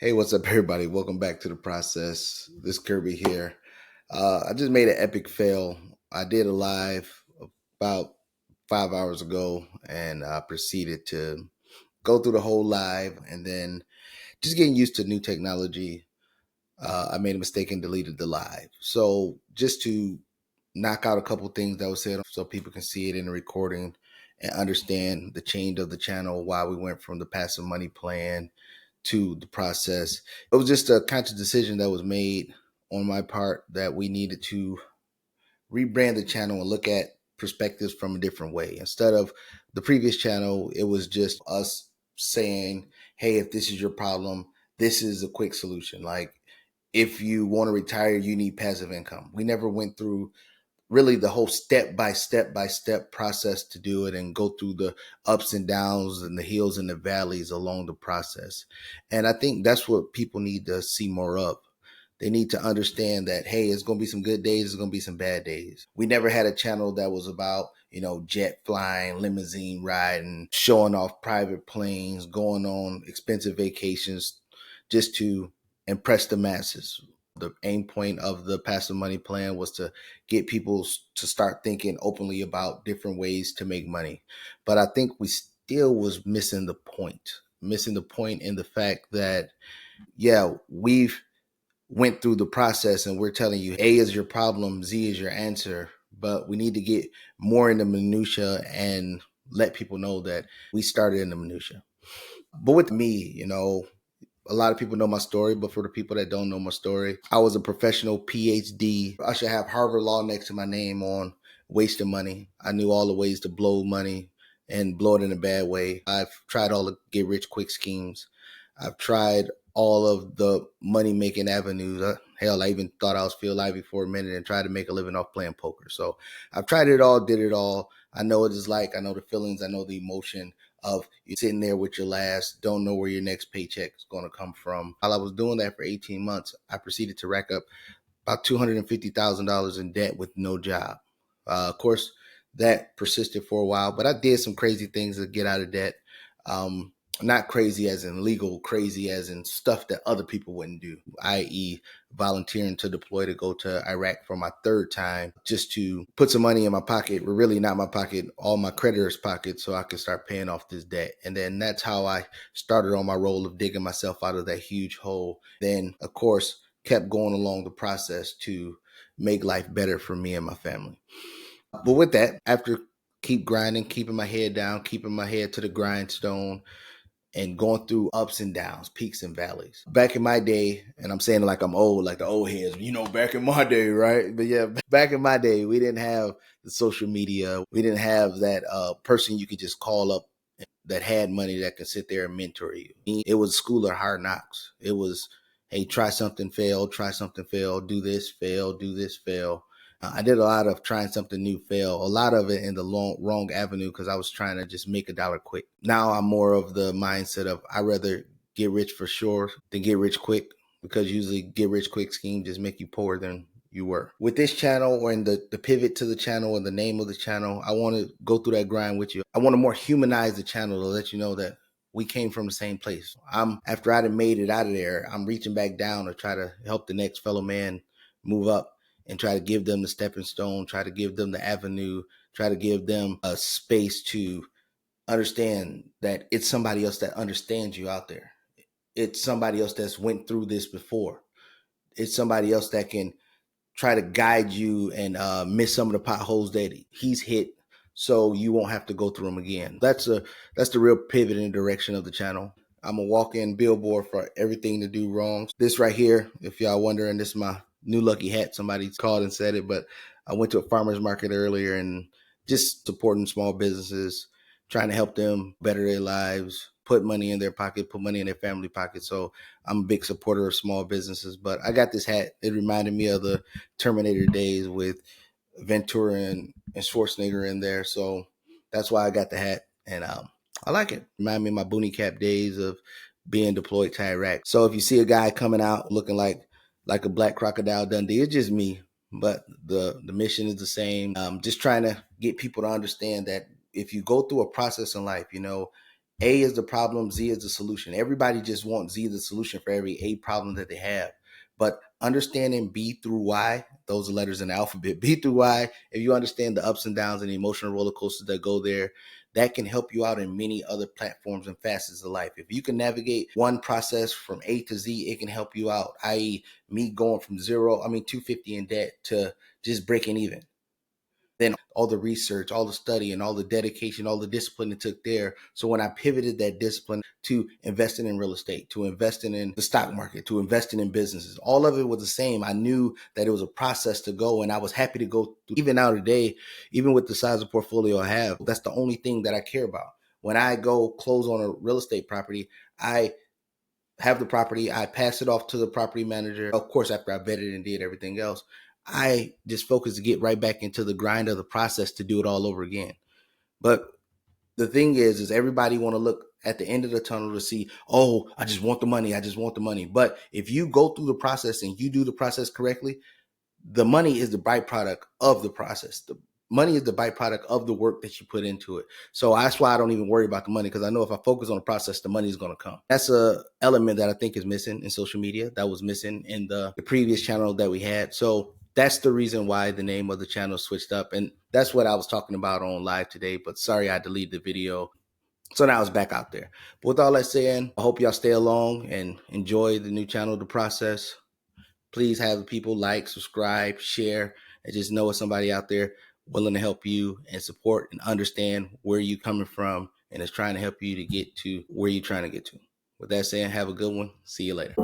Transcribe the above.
Hey, what's up, everybody? Welcome back to the process. This Kirby here. I just made an epic fail. I did a live about 5 hours ago, and I proceeded to go through the whole live, and then just getting used to new technology. I made a mistake and deleted the live. So just to knock out a couple things that was said, so people can see it in the recording and understand the change of the channel, why we went from the passive money plan to the process. It was just a conscious decision that was made on my part that we needed to rebrand the channel and look at perspectives from a different way. Instead of the previous channel, it was just us saying, hey, if this is your problem, this is a quick solution. Like, if you want to retire, you need passive income. We never went through really the whole step by step process to do it and go through the ups and downs and the hills and the valleys along the process. And I think that's what people need to see more of. They need to understand that, hey, it's going to be some good days, it's going to be some bad days. We never had a channel that was about, jet flying, limousine riding, showing off private planes, going on expensive vacations just to impress the masses. The aim point of the passive money plan was to get people to start thinking openly about different ways to make money. But I think we still was missing the point in the fact that, yeah, we've went through the process and we're telling you A is your problem, Z is your answer. But we need to get more into minutia and let people know that we started in the minutia. But with me, a lot of people know my story, but for the people that don't know my story, I was a professional PhD. I should have Harvard Law next to my name on wasting money. I knew all the ways to blow money and blow it in a bad way. I've tried all the get rich quick schemes. I've tried all of the money making avenues. Hell, I even thought I was Phil Ivey for a minute and tried to make a living off playing poker. So I've tried it all, did it all. I know what it's like. I know the feelings. I know the emotion of you sitting there with your last, don't know where your next paycheck is going to come from. While I was doing that for 18 months, I proceeded to rack up about $250,000 in debt with no job. Of course, that persisted for a while, but I did some crazy things to get out of debt. Um, Not crazy as in legal, crazy as in stuff that other people wouldn't do, i.e., volunteering to deploy to go to Iraq for my third time just to put some money in my pocket, but really not my pocket, all my creditors' pockets, so I could start paying off this debt. And then that's how I started on my role of digging myself out of that huge hole. Then, of course, kept going along the process to make life better for me and my family. But with that, after keep grinding, keeping my head down, keeping my head to the grindstone, and going through ups and downs, peaks and valleys. Back in my day, and I'm saying it like I'm old, like the old heads, back in my day, right? But yeah, back in my day, we didn't have the social media. We didn't have that person you could just call up that had money that could sit there and mentor you. It was school of hard knocks. It was, hey, try something, fail, do this, fail, do this, fail. I did a lot of trying something new, fail, a lot of it in the wrong avenue because I was trying to just make a dollar quick. Now I'm more of the mindset of I'd rather get rich for sure than get rich quick, because usually get rich quick schemes just make you poorer than you were. With this channel, or in the pivot to the channel and the name of the channel, I want to go through that grind with you. I want to more humanize the channel to let you know that we came from the same place. After I'd made it out of there, I'm reaching back down to try to help the next fellow man move up and try to give them the stepping stone, try to give them the avenue, try to give them a space to understand that it's somebody else that understands you out there. It's somebody else that's went through this before. It's somebody else that can try to guide you and miss some of the potholes that he's hit, so you won't have to go through them again. That's the real pivot in the direction of the channel. I'm a walk-in billboard for everything to do wrong. This right here, if y'all wondering, this is my new lucky hat. Somebody called and said it, but I went to a farmer's market earlier and just supporting small businesses, trying to help them better their lives, put money in their pocket, put money in their family pocket. So I'm a big supporter of small businesses. But I got this hat. It reminded me of the Terminator days with Ventura and Schwarzenegger in there. So that's why I got the hat. And I like it. Remind me of my boonie cap days of being deployed to Iraq. So if you see a guy coming out looking like a black crocodile Dundee, it's just me. But the mission is the same. Just trying to get people to understand that if you go through a process in life, A is the problem, Z is the solution. Everybody just wants Z the solution for every A problem that they have. But understanding B through Y, those are letters in the alphabet, B through Y, if you understand the ups and downs and the emotional roller coasters that go there, that can help you out in many other platforms and facets of life. If you can navigate one process from A to Z, it can help you out, i.e., me going from 250 in debt to just breaking even. Then all the research, all the study, and all the dedication, all the discipline it took there. So when I pivoted that discipline to investing in real estate, to investing in the stock market, to investing in businesses, all of it was the same. I knew that it was a process to go, and I was happy to go through. Even now today, even with the size of portfolio I have, that's the only thing that I care about. When I go close on a real estate property, I have the property, I pass it off to the property manager. Of course, after I vetted and did everything else, I just focus to get right back into the grind of the process to do it all over again. But the thing is everybody want to look at the end of the tunnel to see, oh, I just want the money. I just want the money. But if you go through the process and you do the process correctly, the money is the byproduct of the process. The money is the byproduct of the work that you put into it. So that's why I don't even worry about the money, because I know if I focus on the process, the money is going to come. That's a element that I think is missing in social media, that was missing in the previous channel that we had. So that's the reason why the name of the channel switched up. And that's what I was talking about on live today. But sorry, I deleted the video. So now it's back out there. But with all that saying, I hope y'all stay along and enjoy the new channel, The Process. Please have people like, subscribe, share, and just know it's somebody out there willing to help you and support and understand where you're coming from and is trying to help you to get to where you're trying to get to. With that saying, have a good one. See you later.